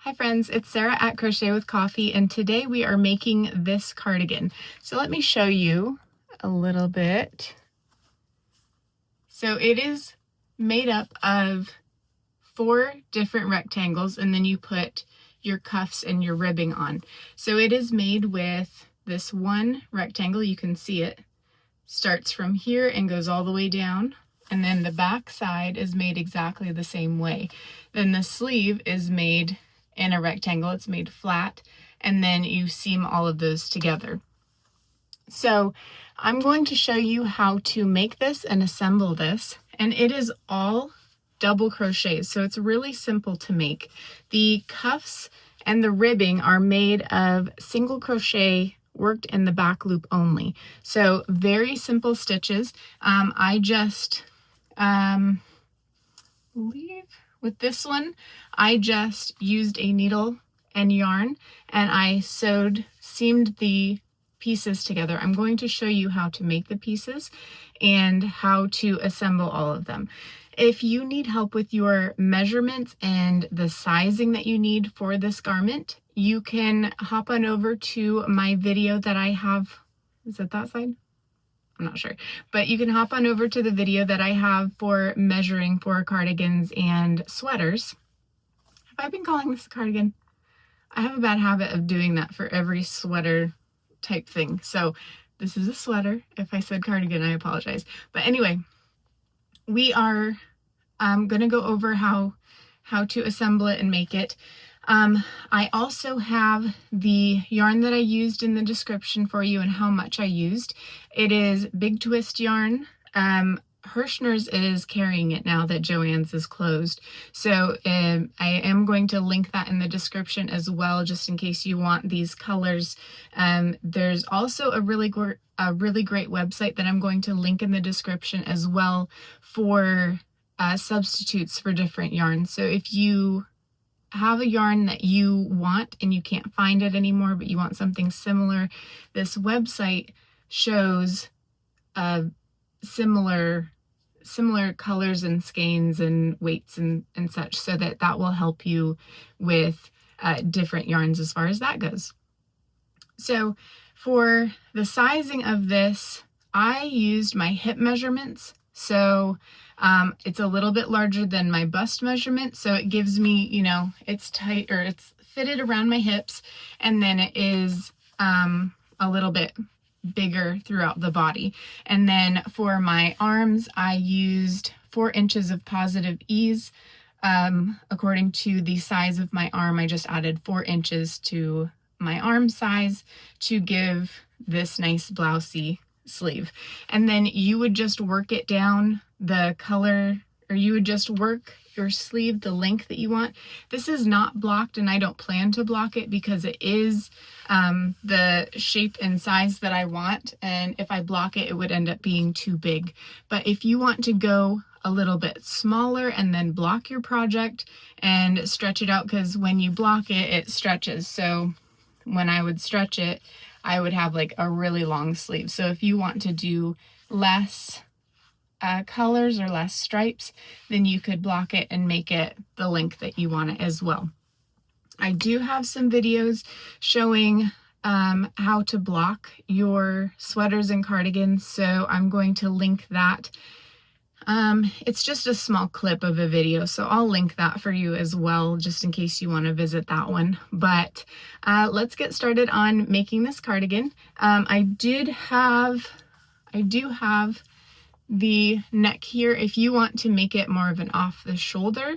Hi friends, it's Sarah at Crochet.With.Coffee, and today we are making this cardigan. So let me show you a little bit. So it is made up of 4 different rectangles, and then you put your cuffs and your ribbing on. So it is made with this one rectangle. You can see it starts from here and goes all the way down. And then the back side is made exactly the same way. Then the sleeve is made in a rectangle, it's made flat, and then you seam all of those together. So I'm going to show you how to make this and assemble this, and it is all double crochets, so it's really simple to make. The cuffs and the ribbing are made of single crochet worked in the back loop only. So very simple stitches. I just believe with this one, I just used a needle and yarn and I seamed the pieces together. I'm going to show you how to make the pieces and how to assemble all of them. If you need help with your measurements and the sizing that you need for this garment, you can hop on over to my video that I have. Is it that side? I'm not sure, but you can hop on over to the video that I have for measuring for cardigans and sweaters. Have I been calling this a cardigan? I have a bad habit of doing that for every sweater type thing. So this is a sweater. If I said cardigan, I apologize. But anyway, we are going to go over how to assemble it and make it. I also have the yarn that I used in the description for you and how much I used. It is Big Twist yarn. Hirschner's is carrying it now that Joann's is closed. So I am going to link that in the description as well, just in case you want these colors. There's also a really great website that I'm going to link in the description as well for substitutes for different yarns. So if you have a yarn that you want and you can't find it anymore, but you want something similar, this website shows similar colors and skeins and weights and such, so that will help you with different yarns as far as that goes. So for the sizing of this, I used my hip measurements. So it's a little bit larger than my bust measurement, so it gives me, you know, it's tight, or it's fitted around my hips, and then it is a little bit bigger throughout the body. And then for my arms, I used 4 inches of positive ease. According to the size of my arm, I just added 4 inches to my arm size to give this nice blousey sleeve. And then you would just work it down the color, or you would just work your sleeve the length that you want. This is not blocked, and I don't plan to block it because it is the shape and size that I want, and if I block it, it would end up being too big. But if you want to go a little bit smaller and then block your project and stretch it out, because when you block it, it stretches. So when I would stretch it, I would have like a really long sleeve. So if you want to do less colors or less stripes, then you could block it and make it the length that you want it as well. I do have some videos showing how to block your sweaters and cardigans, so I'm going to link that. It's just a small clip of a video, so I'll link that for you as well, just in case you want to visit that one. But let's get started on making this cardigan. I do have the neck here. If you want to make it more of an off the shoulder,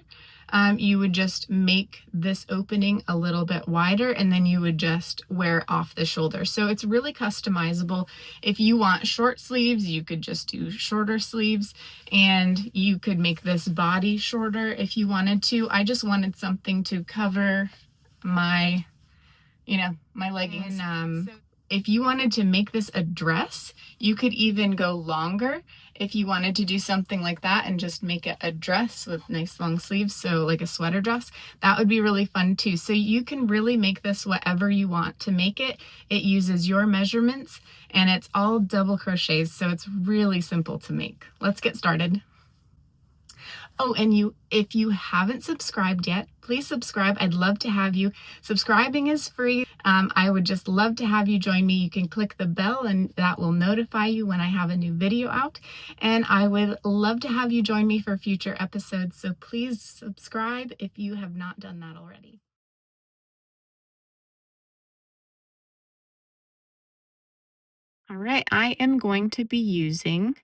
you would just make this opening a little bit wider, and then you would just wear off the shoulder. So it's really customizable. If you want short sleeves, you could just do shorter sleeves, and you could make this body shorter if you wanted to. I just wanted something to cover my, my leggings. If you wanted to make this a dress, you could even go longer if you wanted to do something like that and just make it a dress with nice long sleeves, so like a sweater dress. That would be really fun too. So you can really make this whatever you want to make it. It uses your measurements, and it's all double crochets, so it's really simple to make. Let's get started. Oh, and if you haven't subscribed yet, please subscribe. I'd love to have you. Subscribing is free. I would just love to have you join me. You can click the bell and that will notify you when I have a new video out. And I would love to have you join me for future episodes. So please subscribe if you have not done that already. All right, I am going to be using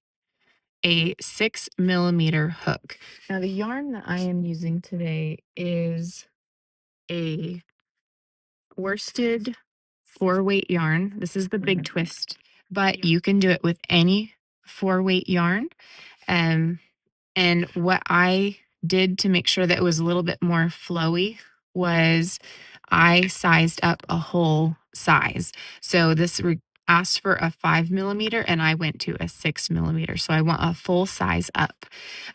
a 6mm hook. Now, the yarn that I am using today is a worsted 4-weight yarn. This is the big twist, but you can do it with any 4-weight yarn. Um, and what I did to make sure that it was a little bit more flowy was I sized up a whole size. So this asked for a 5mm and I went to a 6mm. So I want a full size up.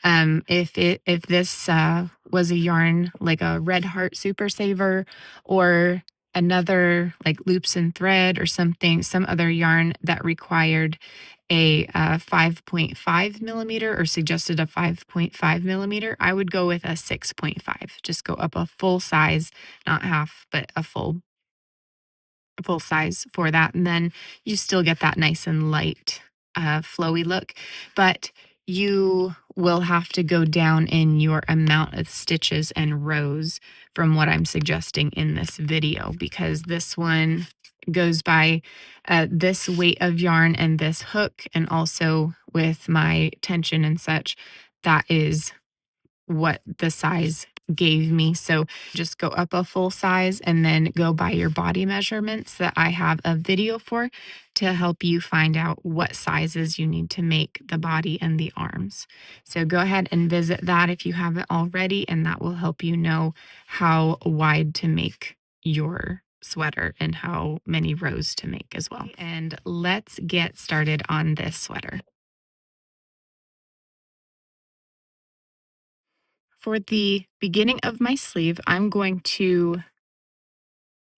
If this was a yarn like a Red Heart Super Saver or another like loops and thread or something, some other yarn that required a 5.5mm or suggested a 5.5mm, I would go with a 6.5. Just go up a full size, not half, but a full size for that. And then you still get that nice and light, flowy look, but you will have to go down in your amount of stitches and rows from what I'm suggesting in this video, because this one goes by this weight of yarn and this hook, and also with my tension and such, that is what the size gave me. So just go up a full size and then go by your body measurements that I have a video for to help you find out what sizes you need to make the body and the arms. So go ahead and visit that if you haven't already, and that will help you know how wide to make your sweater and how many rows to make as well. And let's get started on this sweater. For the beginning of my sleeve, I'm going to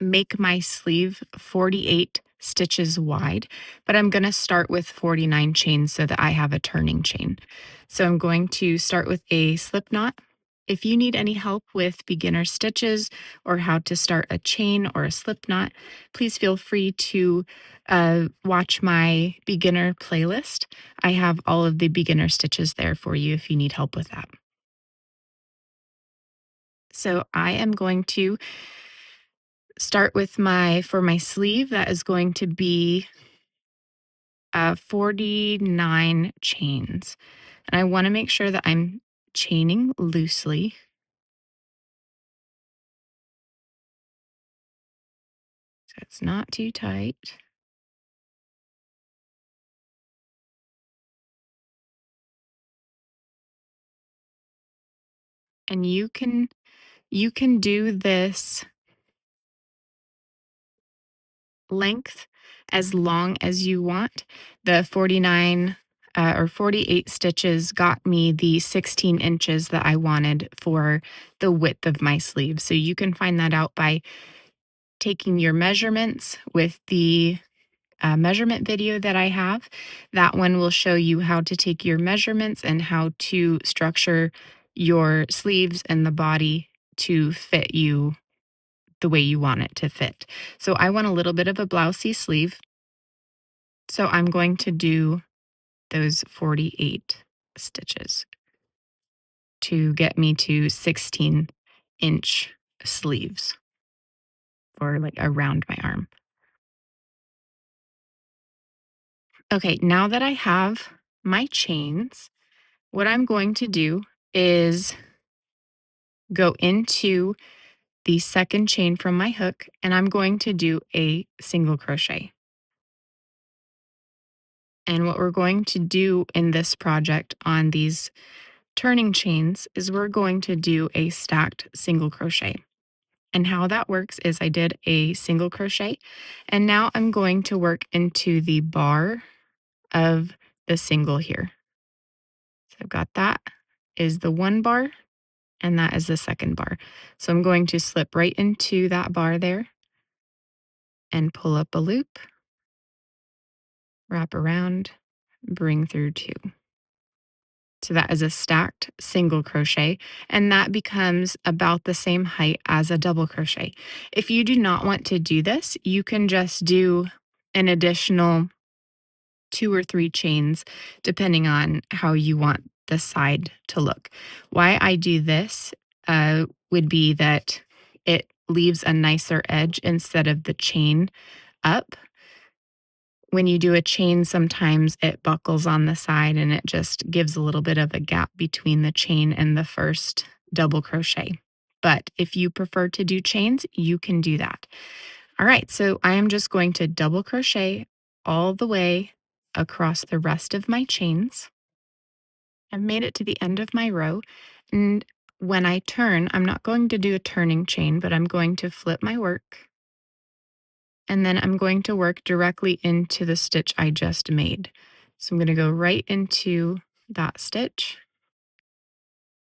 make my sleeve 48 stitches wide, but I'm going to start with 49 chains so that I have a turning chain. So I'm going to start with a slip knot. If you need any help with beginner stitches or how to start a chain or a slip knot, please feel free to watch my beginner playlist. I have all of the beginner stitches there for you if you need help with that. So I am going to start with for my sleeve, that is going to be 49 chains. And I want to make sure that I'm chaining loosely. So it's not too tight. And you can do this length as long as you want. The 49 or 48 stitches got me the 16 inches that I wanted for the width of my sleeve. So you can find that out by taking your measurements with the measurement video that I have. That one will show you how to take your measurements and how to structure your sleeves and the body to fit you the way you want it to fit. So I want a little bit of a blousey sleeve. So I'm going to do those 48 stitches to get me to 16-inch sleeves for like around my arm. Okay, now that I have my chains, what I'm going to do is go into the second chain from my hook, and I'm going to do a single crochet. And what we're going to do in this project on these turning chains is we're going to do a stacked single crochet. And how that works is I did a single crochet, and now I'm going to work into the bar of the single here. So I've got that is the one bar, and that is the second bar. So I'm going to slip right into that bar there and pull up a loop, wrap around, bring through two. So that is a stacked single crochet, and that becomes about the same height as a double crochet. If you do not want to do this, you can just do an additional 2 or 3 chains depending on how you want the side to look. Why I do this would be that it leaves a nicer edge instead of the chain up. When you do a chain, sometimes it buckles on the side and it just gives a little bit of a gap between the chain and the first double crochet. But if you prefer to do chains, you can do that. All right, so I am just going to double crochet all the way across the rest of my chains. I've made it to the end of my row, and when I turn, I'm not going to do a turning chain, but I'm going to flip my work, and then I'm going to work directly into the stitch I just made. So I'm going to go right into that stitch,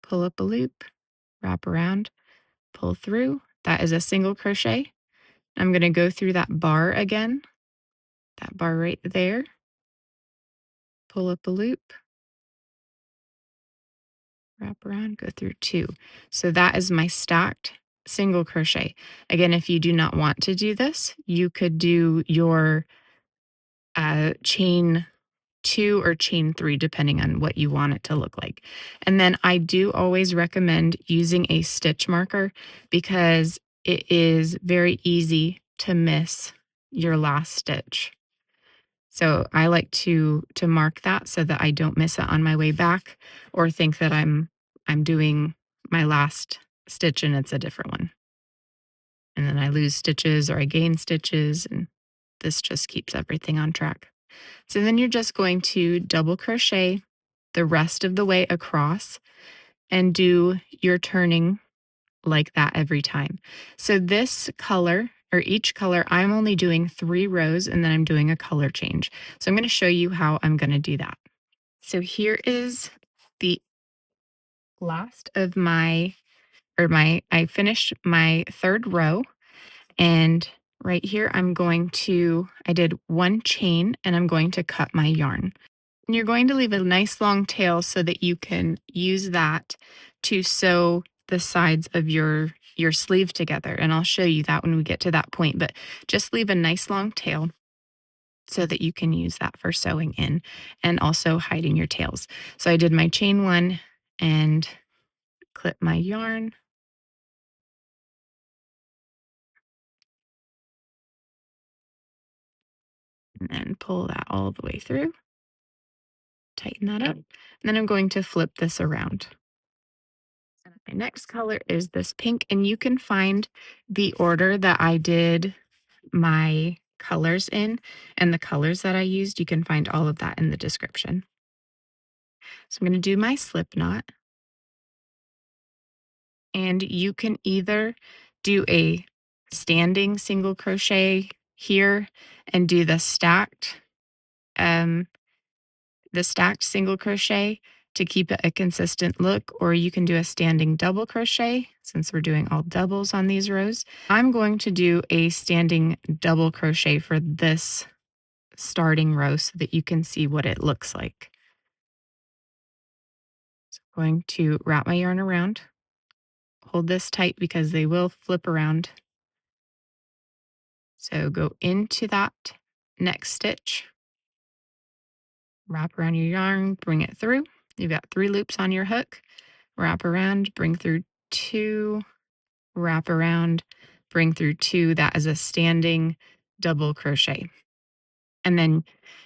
pull up a loop, wrap around, pull through. That is a single crochet. I'm going to go through that bar again, that bar right there, pull up a loop, wrap around, go through 2. So that is my stacked single crochet. Again, if you do not want to do this, you could do your chain 2 or chain 3, depending on what you want it to look like. And then I do always recommend using a stitch marker because it is very easy to miss your last stitch. So I like to mark that so that I don't miss it on my way back or think that I'm doing my last stitch and it's a different one. And then I lose stitches or I gain stitches, and this just keeps everything on track. So then you're just going to double crochet the rest of the way across and do your turning like that every time. So this color or each color, I'm only doing 3 rows and then I'm doing a color change. So I'm going to show you how I'm going to do that. So here is the last of I finished my 3rd row, and right here I did 1 chain and I'm going to cut my yarn. And you're going to leave a nice long tail so that you can use that to sew the sides of your sleeve together. And I'll show you that when we get to that point, but just leave a nice long tail so that you can use that for sewing in and also hiding your tails. So I did my chain 1 and clip my yarn. And then pull that all the way through, tighten that up. And then I'm going to flip this around. My next color is this pink, and you can find the order that I did my colors in and the colors that I used. You can find all of that in the description. So I'm going to do my slip knot, and you can either do a standing single crochet here and do um, the stacked single crochet to keep it a consistent look, or you can do a standing double crochet since we're doing all doubles on these rows. I'm going to do a standing double crochet for this starting row so that you can see what it looks like. So I'm going to wrap my yarn around, hold this tight because they will flip around. So go into that next stitch, wrap around your yarn, bring it through. You've got 3 loops on your hook, wrap around, bring through 2, wrap around, bring through 2. That is a standing double crochet. And then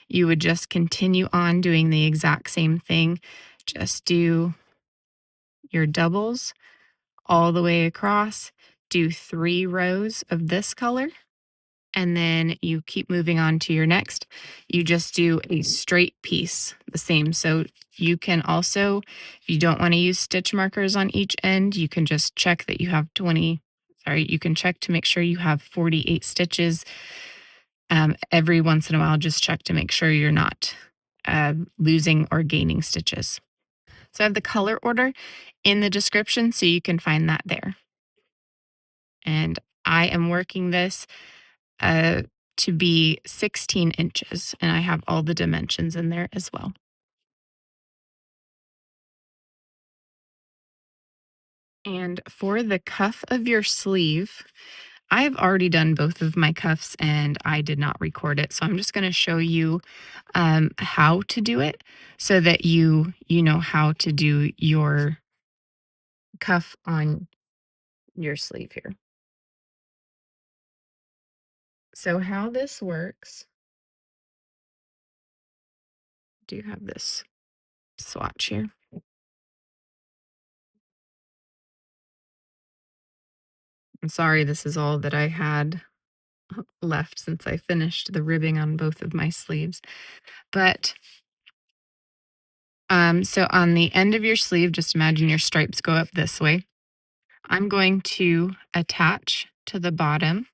you would just continue on doing the exact same thing. Just do your doubles all the way across, do 3 rows of this color, and then you keep moving on to your next. You just do a straight piece, the same. So you can also, if you don't want to use stitch markers on each end, you can just check that you have you can check to make sure you have 48 stitches. Every once in a while, just check to make sure you're not losing or gaining stitches. So I have the color order in the description, so you can find that there. And I am working this to be 16 inches, and I have all the dimensions in there as well. And for the cuff of your sleeve, I've already done both of my cuffs and I did not record it. So I'm just going to show you how to do it so that you know how to do your cuff on your sleeve here. So how this works, do you have this swatch here? I'm sorry, this is all that I had left since I finished the ribbing on both of my sleeves. But so on the end of your sleeve, just imagine your stripes go up this way. I'm going to attach to the bottom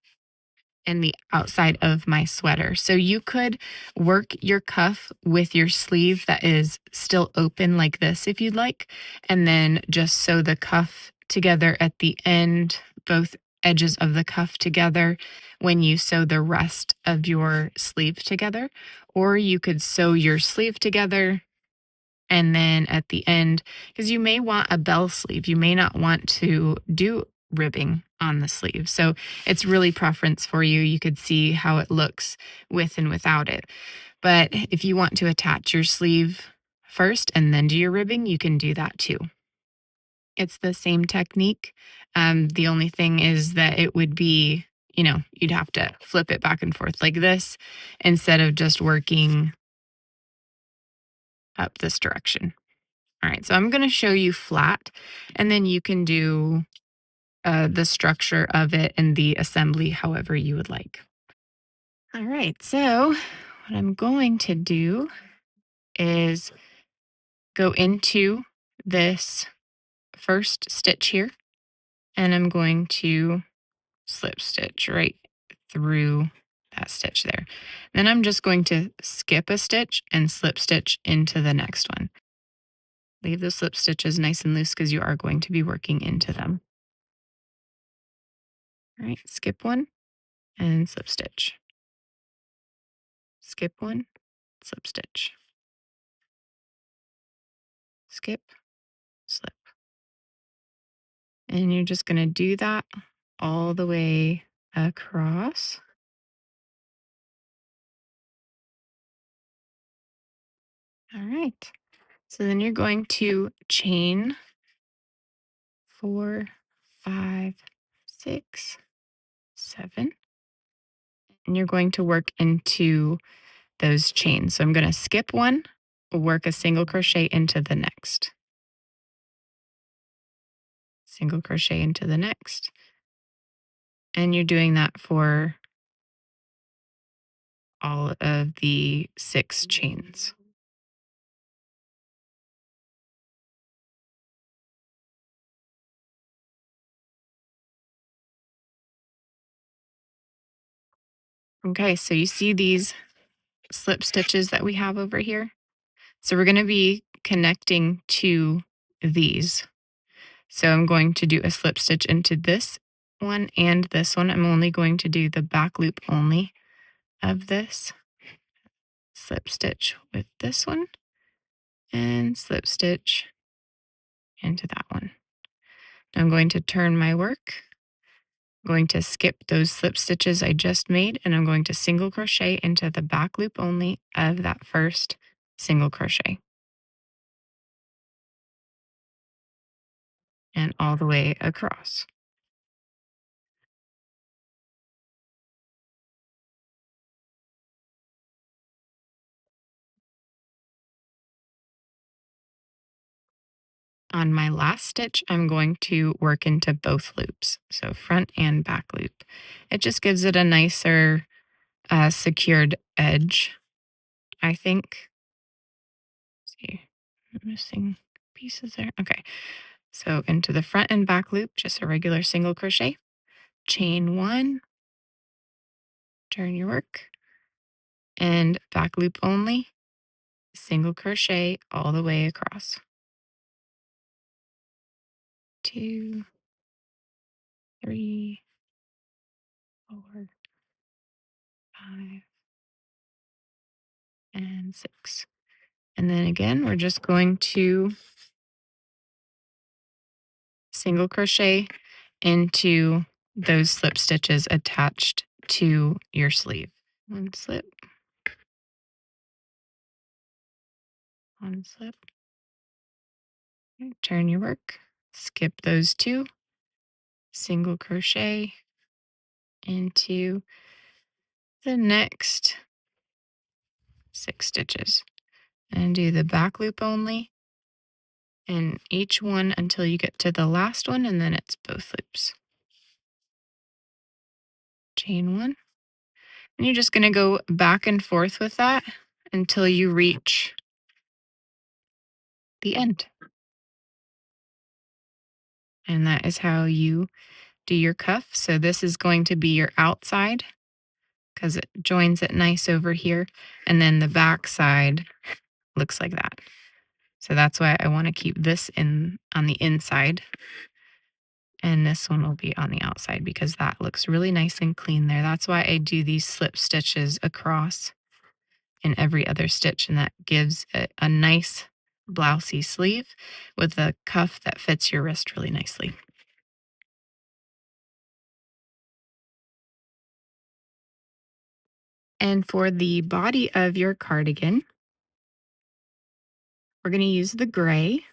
and the outside of my sweater. So you could work your cuff with your sleeve that is still open like this if you'd like, and then just sew the cuff together at the end, both edges of the cuff together when you sew the rest of your sleeve together. Or you could sew your sleeve together and then at the end, because you may want a bell sleeve, you may not want to do ribbing on the sleeve. So it's really preference for you. You could see how it looks with and without it. But if you want to attach your sleeve first and then do your ribbing, you can do that too. It's the same technique. The only thing is that it would be, you'd have to flip it back and forth like this instead of just working up this direction. All right, so I'm going to show you flat, and then you can do the structure of it and the assembly however you would like. All right, so what I'm going to do is go into this first stitch here, and I'm going to slip stitch right through that stitch there. Then I'm just going to skip a stitch and slip stitch into the next one. Leave the slip stitches nice and loose because you are going to be working into them. All right, skip one and slip stitch. Skip one, slip stitch. Skip, slip. And you're just going to do that all the way across. All right. So then you're going to chain 4, 5, 6, 7. And you're going to work into those chains. So I'm going to skip one, work a single crochet into the next. Single crochet into the next. And you're doing that for all of the 6 chains. Okay, so you see these slip stitches that we have over here? So we're going to be connecting to these. So I'm going to do a slip stitch into this one and this one. I'm only going to do the back loop only of this. Slip stitch with this one and slip stitch into that one. I'm going to turn my work. I'm going to skip those slip stitches I just made, and I'm going to single crochet into the back loop only of that first single crochet. And all the way across. On my last stitch, I'm going to work into both loops, so front and back loop. It just gives it a nicer secured edge, I think. Let's see, I'm missing pieces there. Okay, so into the front and back loop, just a regular single crochet, chain 1, turn your work, and back loop only, single crochet all the way across. 2, 3, 4, 5, and 6. And then again, we're just going to single crochet into those slip stitches attached to your sleeve. One slip, one slip. Turn your work, skip those two, single crochet into the next 6 stitches, and do the back loop only in each one until you get to the last one, and then it's both loops. Chain 1, and you're just going to go back and forth with that until you reach the end. And that is how you do your cuff. So this is going to be your outside because it joins it nice over here, and then the back side looks like that. So that's why I want to keep this in on the inside, and this one will be on the outside because that looks really nice and clean there. That's why I do these slip stitches across in every other stitch, and that gives it a nice blousey sleeve with a cuff that fits your wrist really nicely. And for the body of your cardigan, we're going to use the gray,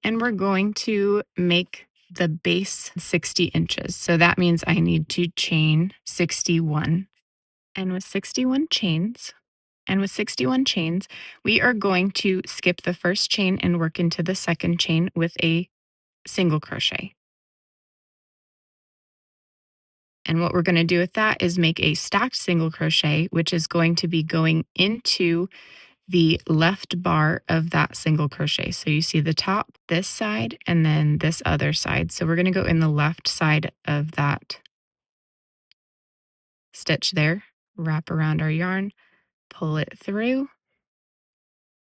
and we're going to make the base 60 inches. So that means I need to chain 61. And with 61 chains, we are going to skip the first chain and work into the second chain with a single crochet. And what we're going to do with that is make a stacked single crochet, which is going to be going into the left bar of that single crochet. So you see the top, this side, and then this other side. So we're going to go in the left side of that stitch there, wrap around our yarn, pull it through,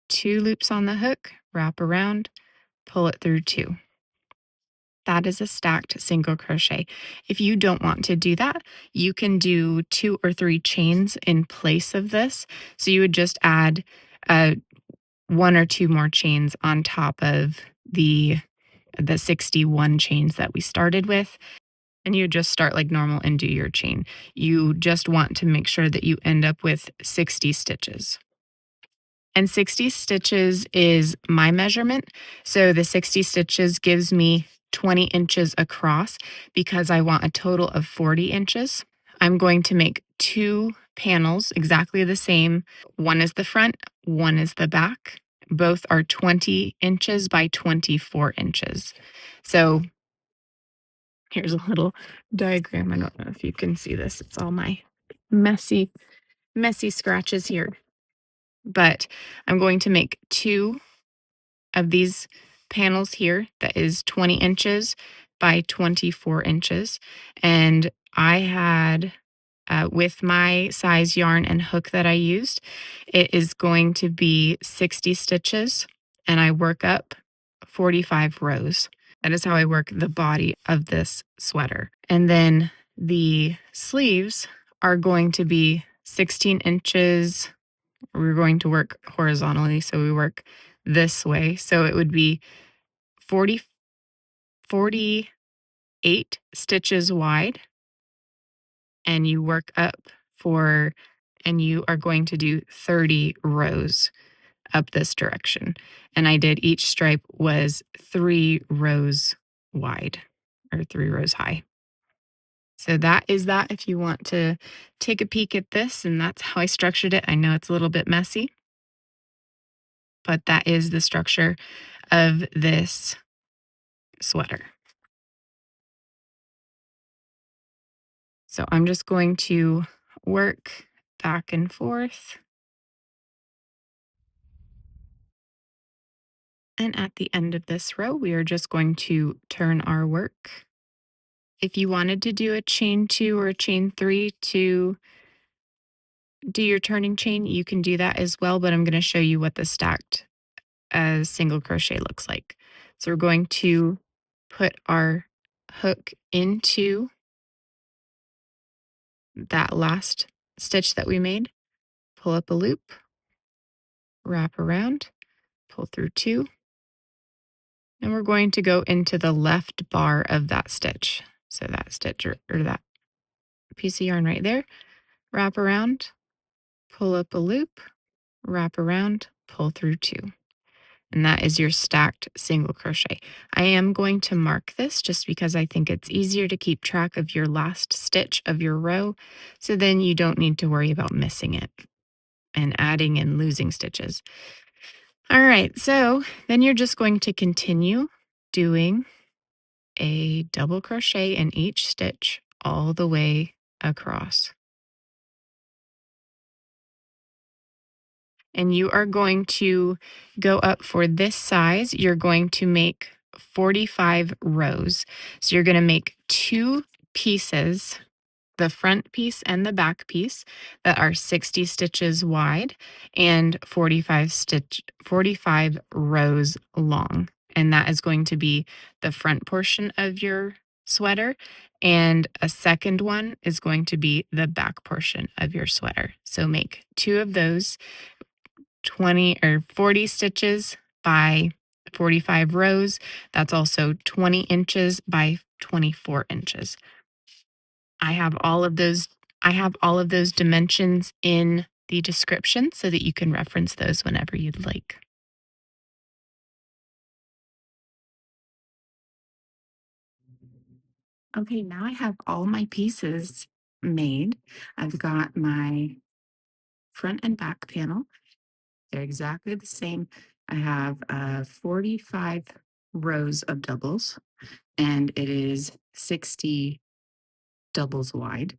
2 loops on the hook, wrap around, pull it through 2. That is a stacked single crochet. If you don't want to do that, you can do 2 or 3 chains in place of this. So you would just add 1 or 2 more chains on top of the 61 chains that we started with. And you just start like normal and do your chain. You just want to make sure that you end up with 60 stitches. And 60 stitches is my measurement. So the 60 stitches gives me 20 inches across because I want a total of 40 inches. I'm going to make 2 panels exactly the same. One is the front, one is the back. Both are 20 inches by 24 inches. So here's a little diagram. I don't know if you can see this. It's all my messy scratches here. But I'm going to make 2 of these panels here that is 20 inches by 24 inches. And I had, with my size yarn and hook that I used, it is going to be 60 stitches, and I work up 45 rows. That is how I work the body of this sweater. And then the sleeves are going to be 16 inches. We're going to work horizontally, so we work this way. So it would be 48 stitches wide, and you work up and you are going to do 30 rows up this direction. And I did, each stripe was 3 rows wide or 3 rows high. So that is that if you want to take a peek at this, and that's how I structured it. I know it's a little bit messy, but that is the structure of this sweater. So I'm just going to work back and forth. And at the end of this row, we are just going to turn our work. If you wanted to do a chain 2 or a chain 3 to do your turning chain, you can do that as well, but I'm going to show you what the stacked single crochet looks like. So we're going to put our hook into that last stitch that we made, pull up a loop, wrap around, pull through 2, And we're going to go into the left bar of that stitch. So that stitch or that piece of yarn right there, wrap around, pull up a loop, wrap around, pull through 2. And that is your stacked single crochet. I am going to mark this just because I think it's easier to keep track of your last stitch of your row, so then you don't need to worry about missing it and adding and losing stitches. All right, so then you're just going to continue doing a double crochet in each stitch all the way across. And you are going to go up for this size. You're going to make 45 rows. So you're going to make 2 pieces, the front piece and the back piece, that are 60 stitches wide and 45 rows long. And that is going to be the front portion of your sweater, and a second one is going to be the back portion of your sweater. So make 2 of those, 20 or 40 stitches by 45 rows. That's also 20 inches by 24 inches. I have all of those dimensions in the description so that you can reference those whenever you'd like. Okay, now I have all my pieces made. I've got my front and back panel. They're exactly the same. I have 45 rows of doubles, and it is 60 doubles wide.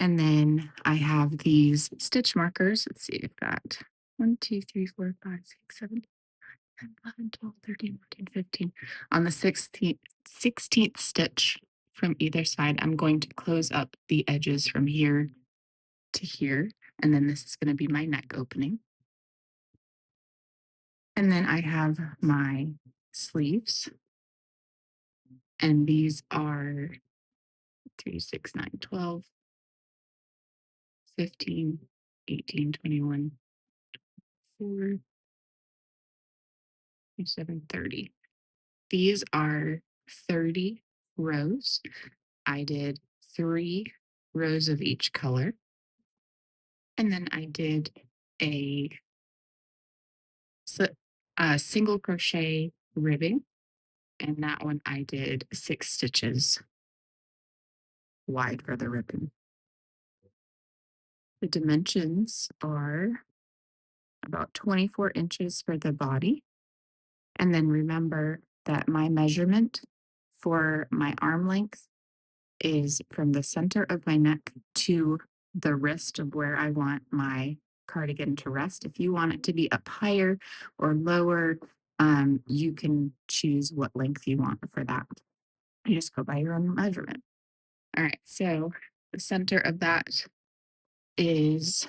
And then I have these stitch markers. Let's see, I've got 1, 2, 3, 4, 5, 6, 7, 10, 11, 12, 13, 14, 15. On the 16th stitch from either side, I'm going to close up the edges from here to here. And then this is going to be my neck opening. And then I have my sleeves, and these are 3, 6, 9, 12, 15, 18, 21, 4, 7, 30. These are 30 rows. I did 3 rows of each color. And then I did a, a single crochet ribbing. And that one I did 6 stitches wide for the ribbon. The dimensions are about 24 inches for the body. And then remember that my measurement for my arm length is from the center of my neck to the wrist of where I want my cardigan to rest. If you want it to be up higher or lower, you can choose what length you want for that. You just go by your own measurement. All right, so the center of that is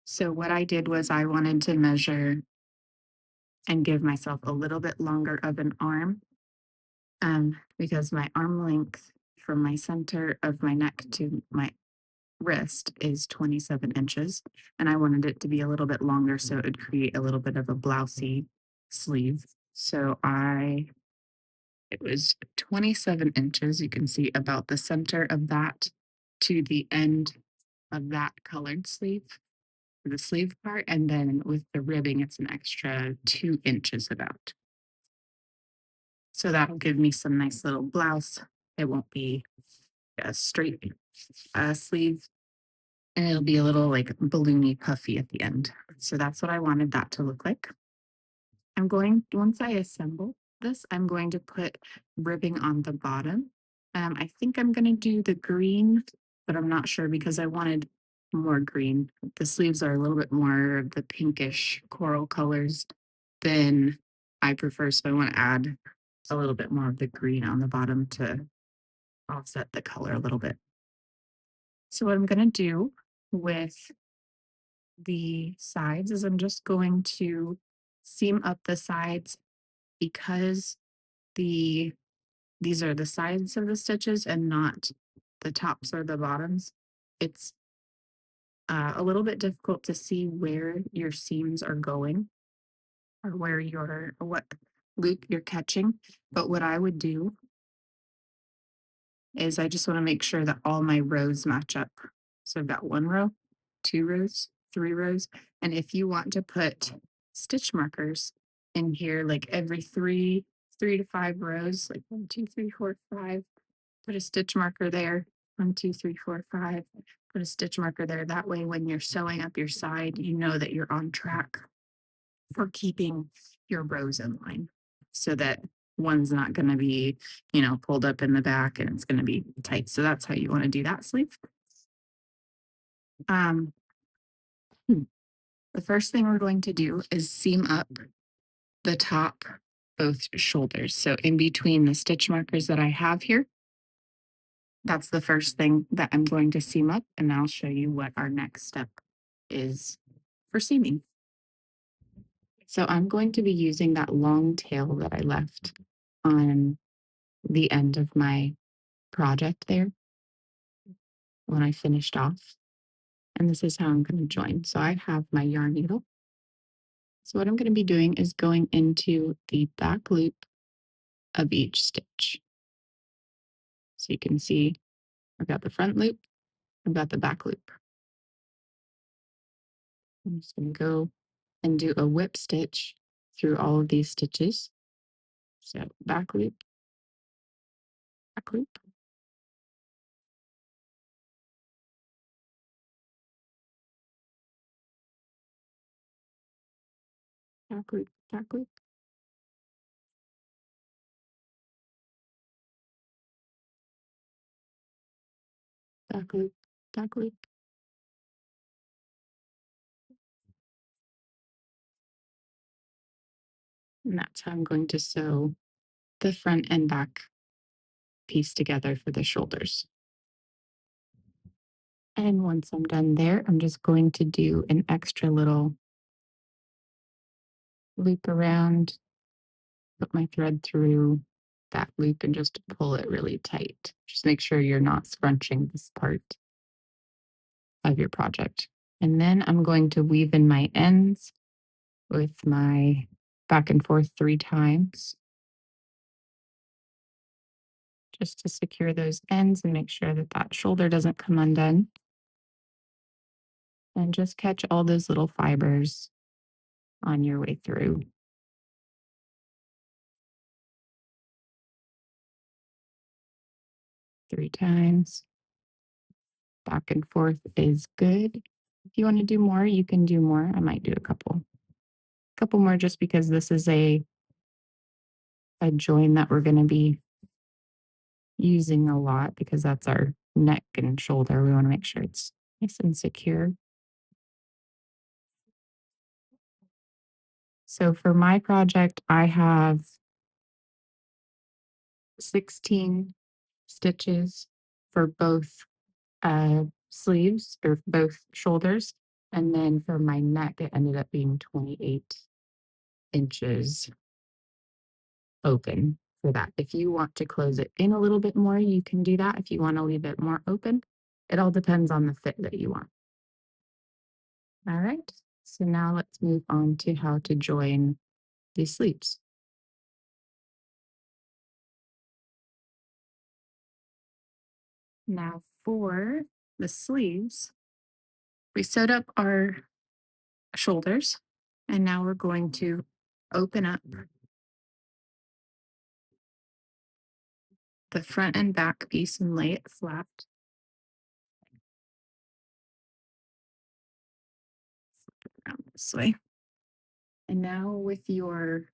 so what I did was I wanted to measure and give myself a little bit longer of an arm, because my arm length from my center of my neck to my wrist is 27 inches, and I wanted it to be a little bit longer so it would create a little bit of a blousey sleeve. So it was 27 inches. You can see about the center of that to the end of that colored sleeve, the sleeve part, and then with the ribbing, it's an extra 2 inches about. So that'll give me some nice little blouse. It won't be a straight sleeve, and it'll be a little like balloony puffy at the end. So that's what I wanted that to look like. Once I assemble this, I'm going to put ribbing on the bottom. I think I'm going to do the green, but I'm not sure because I wanted more green. The sleeves are a little bit more of the pinkish coral colors than I prefer. So I want to add a little bit more of the green on the bottom to offset the color a little bit. So what I'm going to do with the sides is I'm just going to seam up the sides because these are the sides of the stitches and not the tops or the bottoms. It's a little bit difficult to see where your seams are going or where your what loop you're catching. But what I would do is I just want to make sure that all my rows match up. So I've got 1 row, 2 rows, 3 rows. And if you want to put stitch markers in here, like every 3 to 5 rows, like 1, 2, 3, 4, 5, put a stitch marker there. 1, 2, 3, 4, 5. Put a stitch marker there. That way, when you're sewing up your side, you know that you're on track for keeping your rows in line so that one's not going to be, pulled up in the back and it's going to be tight. So that's how you want to do that sleeve. Um, the first thing we're going to do is seam up the top both shoulders. So in between the stitch markers that I have here, that's the first thing that I'm going to seam up, and I'll show you what our next step is for seaming. So I'm going to be using that long tail that I left on the end of my project there when I finished off. And this is how I'm going to join. So I have my yarn needle. So what I'm going to be doing is going into the back loop of each stitch. So you can see I've got the front loop, I've got the back loop. I'm just going to go and do a whip stitch through all of these stitches. So back loop, back loop, back loop, back loop, back loop, back loop. And that's how I'm going to sew the front and back piece together for the shoulders. And once I'm done there, I'm just going to do an extra little loop around, put my thread through that loop and just pull it really tight. Just make sure you're not scrunching this part of your project. And then I'm going to weave in my ends with my back and forth 3 times just to secure those ends and make sure that that shoulder doesn't come undone. And just catch all those little fibers on your way through. 3 times. Back and forth is good. If you want to do more, you can do more. I might do a couple more just because this is a join that we're going to be using a lot because that's our neck and shoulder. We want to make sure it's nice and secure. So for my project, I have 16 stitches for both sleeves or both shoulders. And then for my neck, it ended up being 28 inches open for that. If you want to close it in a little bit more, you can do that. If you want to leave it more open, it all depends on the fit that you want. All right. So now let's move on to how to join the sleeves. Now for the sleeves, we sewed up our shoulders, and now we're going to open up the front and back piece and lay it flat. Flip it around this way. And now with your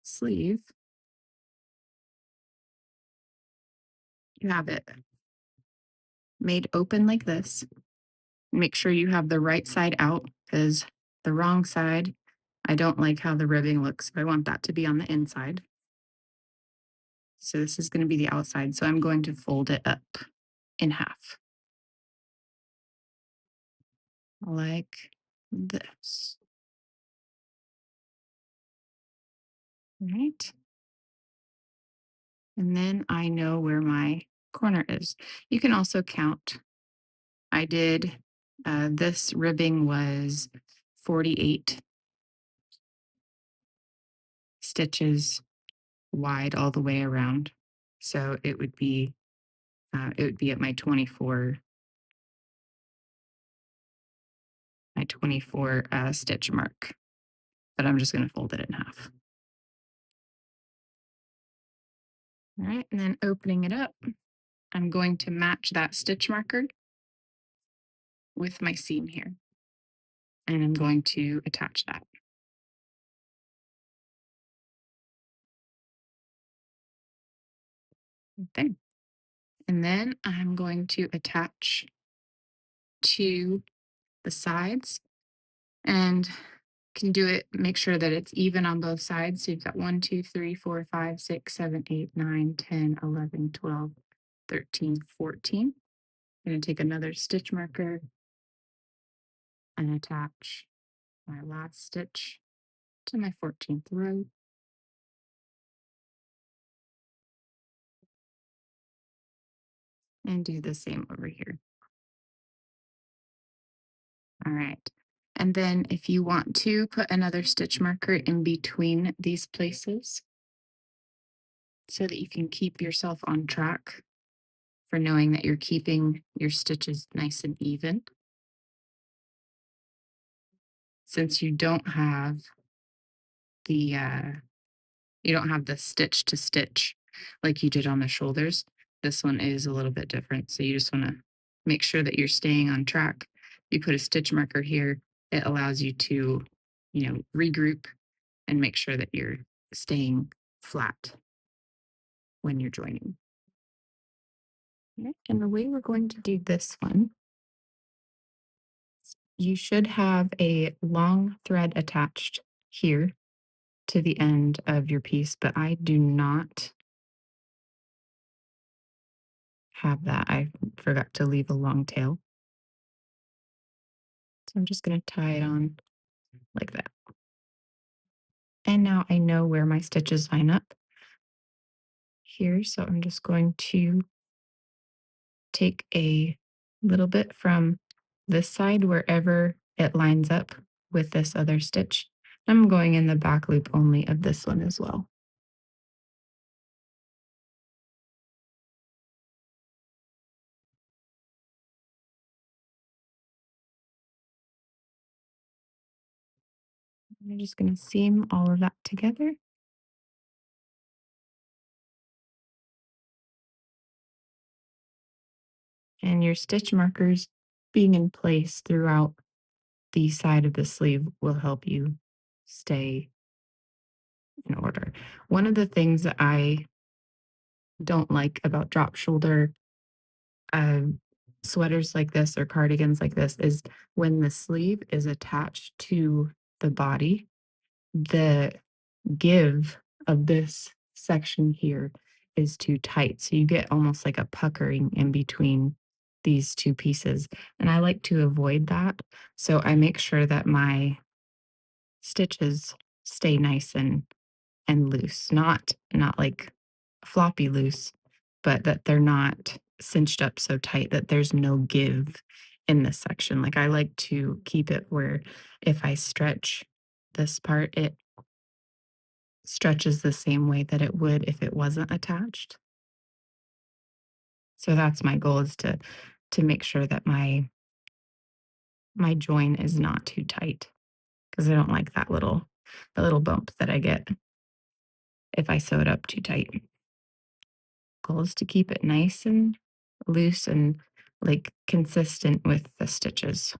sleeve, you have it made open like this. Make sure you have the right side out because the wrong side, I don't like how the ribbing looks. I want that to be on the inside. So this is going to be the outside. So I'm going to fold it up in half. Like this. All right. And then I know where my corner is. You can also count. I did This ribbing was 48 stitches wide all the way around. So it would be at my 24 stitch mark, but I'm just going to fold it in half. All right, and then opening it up, I'm going to match that stitch marker with my seam here, and I'm going to attach that. There. And then I'm going to attach to the sides, and can do it, make sure that it's even on both sides. So you've got 1, 2, 3, 4, 5, 6, 7, 8, 9, 10, 11, 12, 13, 14. I'm going to take another stitch marker and attach my last stitch to my 14th row. And do the same over here. All right. And then if you want to put another stitch marker in between these places so that you can keep yourself on track for knowing that you're keeping your stitches nice and even. Since the you don't have the stitch to stitch like you did on the shoulders, this one is a little bit different. So you just want to make sure that you're staying on track. You put a stitch marker here, it allows you to, regroup and make sure that you're staying flat when you're joining. Okay, and the way we're going to do this one, you should have a long thread attached here to the end of your piece, but I do not have that. I forgot to leave a long tail. So I'm just going to tie it on like that. And now I know where my stitches line up here. So I'm just going to take a little bit from this side wherever it lines up with this other stitch. I'm going in the back loop only of this one as well. I'm just going to seam all of that together. And your stitch markers being in place throughout the side of the sleeve will help you stay in order. One of the things that I don't like about drop shoulder uh, sweaters like this or cardigans like this is when the sleeve is attached to the body, the give of this section here is too tight. So you get almost like a puckering in between these two pieces. And I like to avoid that. So I make sure that my stitches stay nice and loose, not like floppy loose, but that they're not cinched up so tight that there's no give in this section. Like I like to keep it where if I stretch this part, it stretches the same way that it would if it wasn't attached. So that's my goal, is to make sure that my join is not too tight, because I don't like the little bump that I get if I sew it up too tight. Goal is to keep it nice and loose and like consistent with the stitches.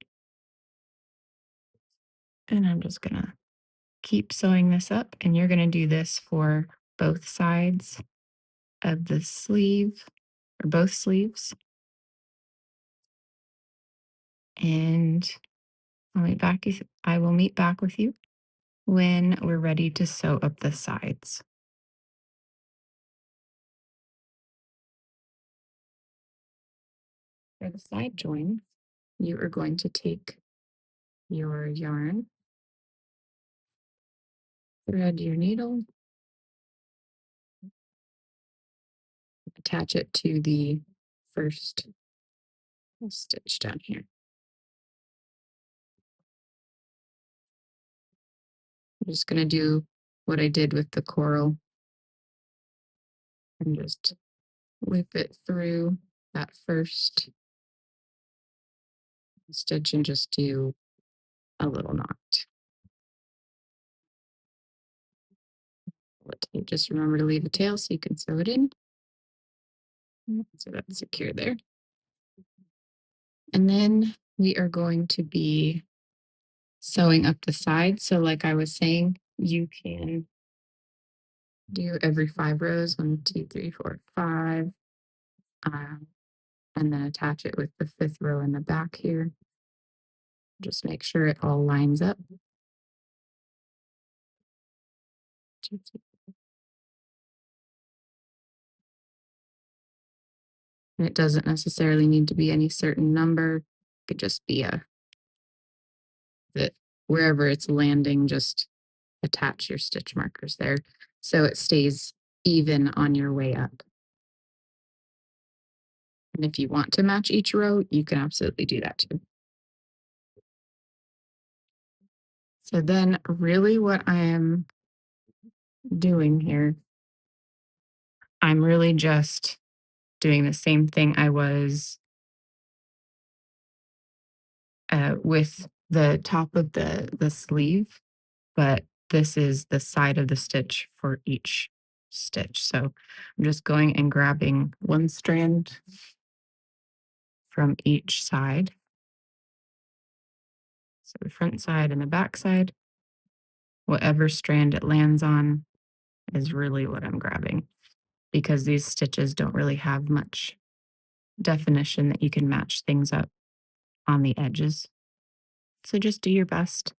And I'm just gonna keep sewing this up, and you're gonna do this for both sides of the sleeve or both sleeves. And I will meet back with you when we're ready to sew up the sides. For the side join, you are going to take your yarn, thread your needle, attach it to the first stitch down here. I'm just going to do what I did with the coral and just loop it through that first stitch and just do a little knot. Just remember to leave a tail so you can sew it in. So that's secure there. And then we are going to be sewing up the sides. So like I was saying, you can do every 5 rows, 1, 2, 3, 4, 5, and then attach it with the 5th row in the back here. Just make sure it all lines up. And it doesn't necessarily need to be any certain number. It could just be that wherever it's landing, just attach your stitch markers there so it stays even on your way up. And if you want to match each row, you can absolutely do that too. So then really what I am doing here, I'm really just doing the same thing I was with the top of the sleeve, but this is the side of the stitch for each stitch. So I'm just going and grabbing one strand from each side. So the front side and the back side, whatever strand it lands on is really what I'm grabbing, because these stitches don't really have much definition that you can match things up on the edges. So just do your best.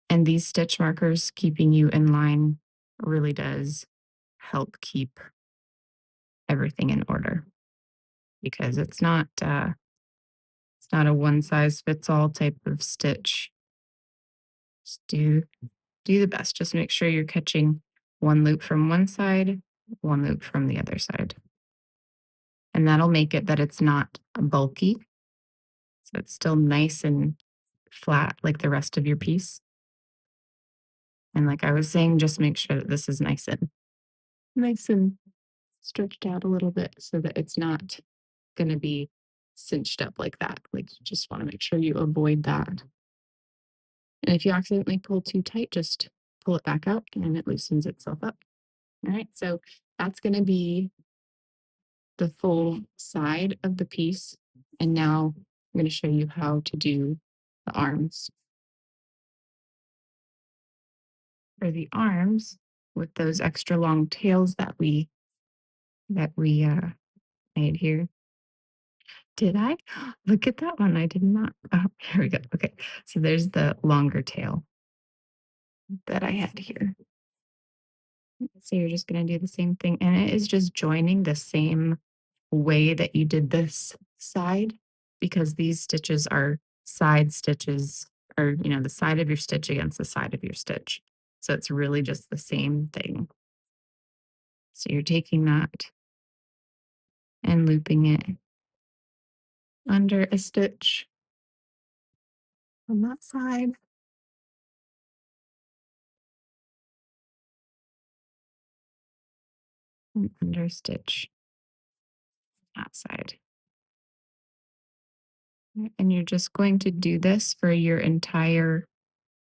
And these stitch markers keeping you in line really does help keep everything in order, because it's not a one size fits all type of stitch. Just do the best. Just make sure you're catching one loop from one side, one loop from the other side. And that'll make it that it's not bulky. So it's still nice and flat like the rest of your piece. And like I was saying, just make sure that this is nice and stretched out a little bit so that it's not going to be cinched up like that. Like you just want to make sure you avoid that. And if you accidentally pull too tight, just pull it back out and it loosens itself up. All right, so that's going to be the full side of the piece. And now I'm going to show you how to do the arms. For the arms, with those extra long tails that we made here. Did I? Look at that one. I did not. Oh, here we go. Okay. So there's the longer tail that I had here. So you're just going to do the same thing. And it is just joining the same way that you did this side, because these stitches are side stitches, or, the side of your stitch against the side of your stitch. So it's really just the same thing. So you're taking that and looping it under a stitch on that side. And under stitch that side. And you're just going to do this for your entire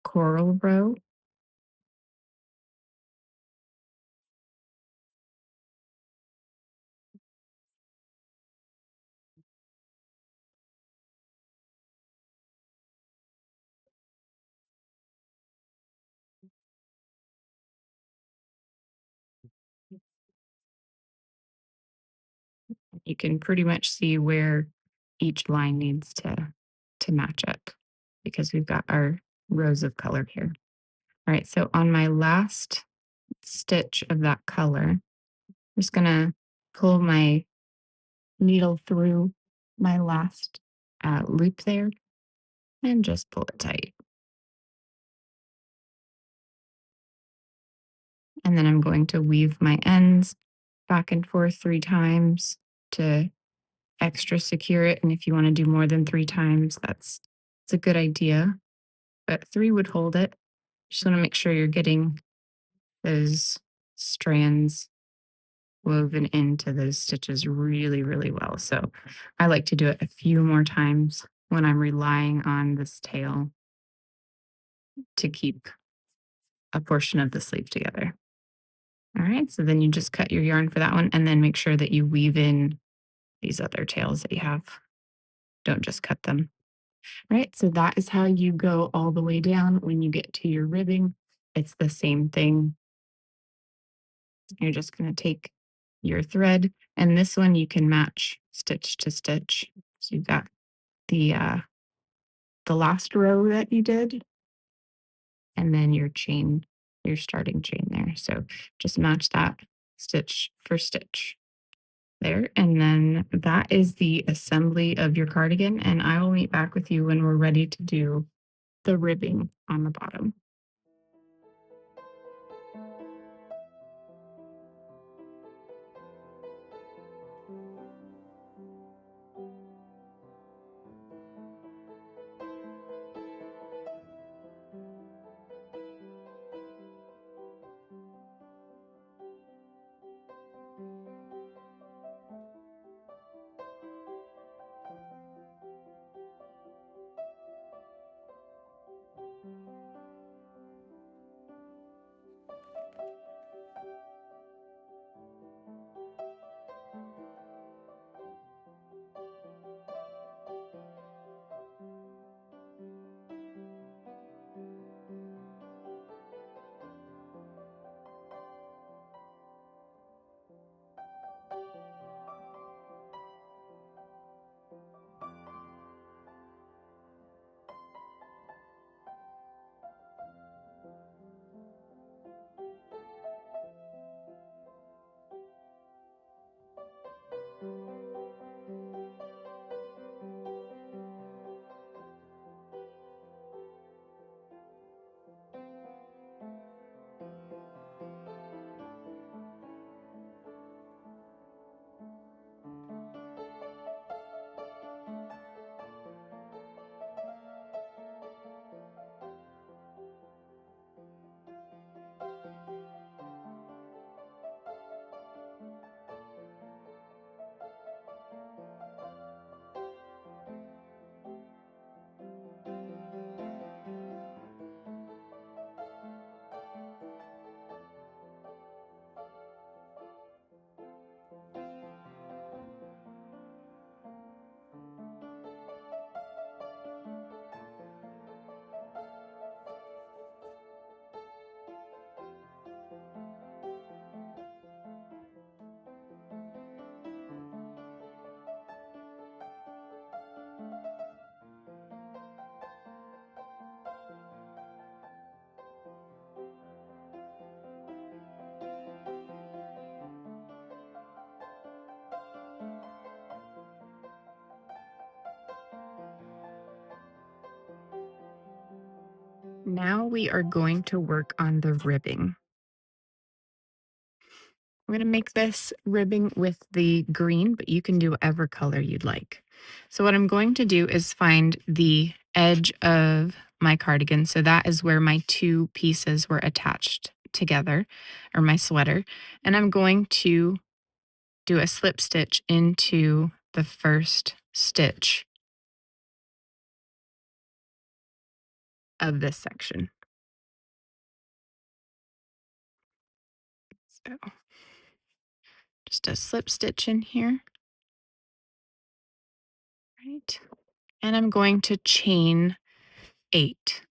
coral row. You can pretty much see where each line needs to match up, because we've got our rows of color here. All right, so on my last stitch of that color, I'm just gonna pull my needle through my last loop there and just pull it tight. And then I'm going to weave my ends back and forth 3 times to extra secure it. And if you want to do more than 3 times, it's a good idea. But 3 would hold it. Just want to make sure you're getting those strands woven into those stitches really, really well. So I like to do it a few more times when I'm relying on this tail to keep a portion of the sleeve together. All right, so then you just cut your yarn for that one and then make sure that you weave in these other tails that you have. Don't just cut them. All right, so that is how you go all the way down when you get to your ribbing. It's the same thing. You're just going to take your thread, and this one you can match stitch to stitch. So you've got the last row that you did, and then your chain, your starting chain there. So just match that stitch for stitch there. And then that is the assembly of your cardigan. And I will meet back with you when we're ready to do the ribbing on the bottom. Now we are going to work on the ribbing. I'm going to make this ribbing with the green, but you can do whatever color you'd like. So what I'm going to do is find the edge of my cardigan. So that is where my two pieces were attached together, or my sweater. And I'm going to do a slip stitch into the first stitch of this section. So just a slip stitch in here, right? And I'm going to chain 8.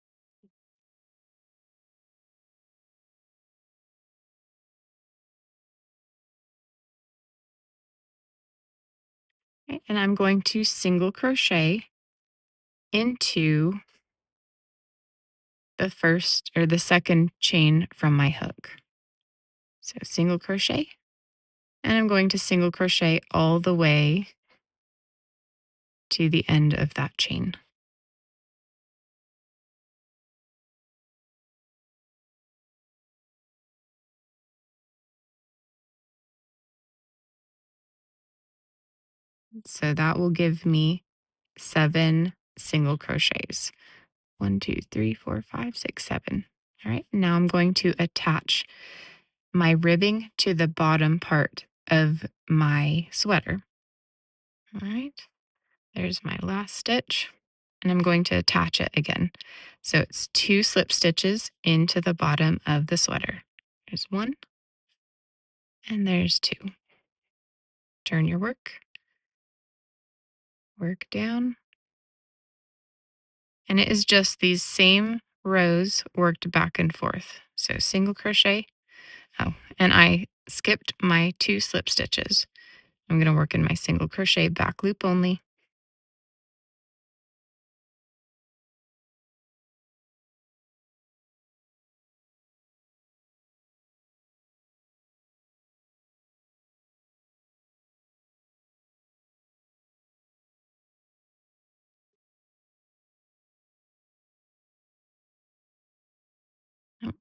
Okay, and I'm going to single crochet into the first or the second chain from my hook. So single crochet, and I'm going to single crochet all the way to the end of that chain. So that will give me 7 single crochets. 1, 2, 3, 4, 5, 6, 7. All right, now I'm going to attach my ribbing to the bottom part of my sweater. All right, there's my last stitch, and I'm going to attach it again. So it's 2 slip stitches into the bottom of the sweater. There's 1, and there's 2. Turn your work down, and it is just these same rows worked back and forth. So single crochet. Oh, and I skipped my 2 slip stitches. I'm going to work in my single crochet back loop only.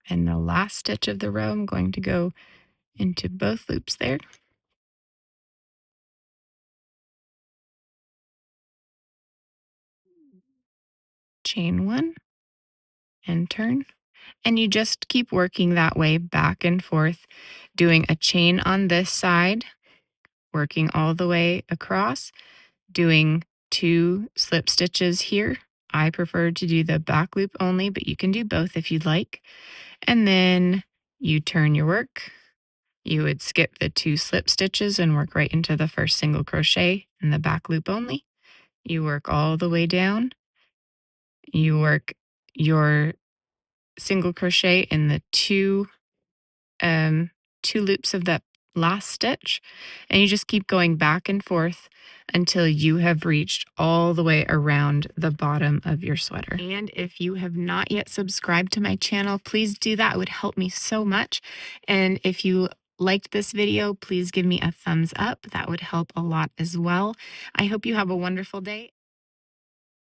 And the last stitch of the row, I'm going to go into both loops there. Chain 1 and turn. And you just keep working that way back and forth, doing a chain on this side, working all the way across, doing 2 slip stitches here. I prefer to do the back loop only, but you can do both if you'd like. And then you turn your work. You would skip the 2 slip stitches and work right into the first single crochet in the back loop only. You work all the way down. You work your single crochet in the 2 loops of that last stitch, and you just keep going back and forth until you have reached all the way around the bottom of your sweater. And if you have not yet subscribed to my channel, please do that. It would help me so much. And if you liked this video, please give me a thumbs up. That would help a lot as well. I hope you have a wonderful day.